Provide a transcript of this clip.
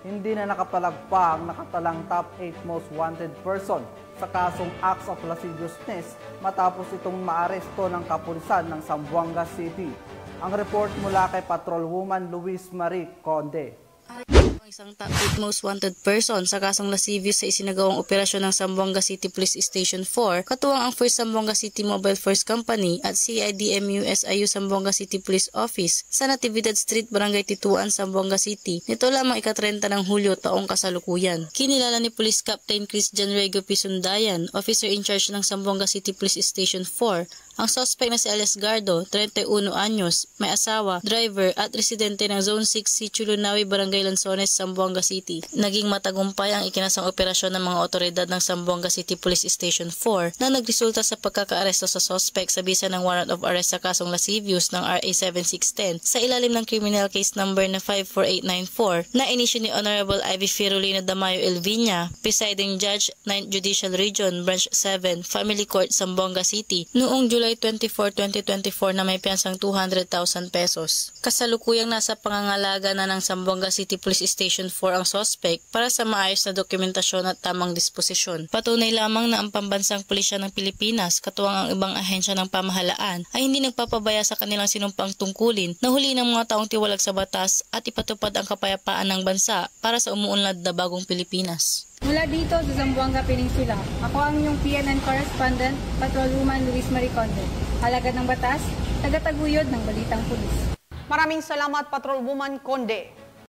hindi na nakapalagpa ang nakatalang top 8 most wanted person sa kasong acts of lasciviousness matapos itong maaresto ng kapulisan ng Zamboanga City. Ang report mula kay Patrolwoman Luis Marie Conde. Isang top 8 most wanted person sa kasong lascivious sa isinagawang operasyon ng Zamboanga City Police Station 4, katuwang ang 1st Zamboanga City Mobile Force Company at CIDMU-SIU Zamboanga City Police Office sa Natividad Street, Barangay Tituan, Zamboanga City. Nito lamang ika-30 ng Hulyo taong kasalukuyan. Kinilala ni Police Captain Christian Rego Pisundayan, officer in charge ng Zamboanga City Police Station 4, ang suspect na si Alias Gardo, 31 anyos, may asawa, driver at residente ng Zone 6 Sitio Lunawi, Barangay Lanzones, Zamboanga City. Naging matagumpay ang ikinasang operasyon ng mga otoridad ng Zamboanga City Police Station 4 na nagresulta sa pagkakaaresto sa suspect sa bisa ng warrant of arrest sa kasong lascivious ng RA 7610 sa ilalim ng criminal case number na 54894 na inisyu ni Honorable Ivy Firulino Damayo Elviña, Presiding Judge, 9th Judicial Region, Branch 7, Family Court, Zamboanga City, noong July 24, 2024 na may piyansang 200,000 pesos. Kasalukuyang nasa pangangalaga na ng Zamboanga City Police Station 4 ang suspect para sa maayos na dokumentasyon at tamang disposisyon. Patunay lamang na ang pambansang pulisya ng Pilipinas, katuwang ang ibang ahensya ng pamahalaan, ay hindi nagpapabaya sa kanilang sinumpang tungkulin na huli ng mga taong tiwalag sa batas at ipatupad ang kapayapaan ng bansa para sa umuunlad na bagong Pilipinas. Mula dito sa Zamboanga Peninsula, ako ang inyong PNN correspondent, Patrolwoman Luis Marie Conde. Alagad ng batas, tagataguyod ng balitang pulis. Maraming salamat, Patrolwoman Conde.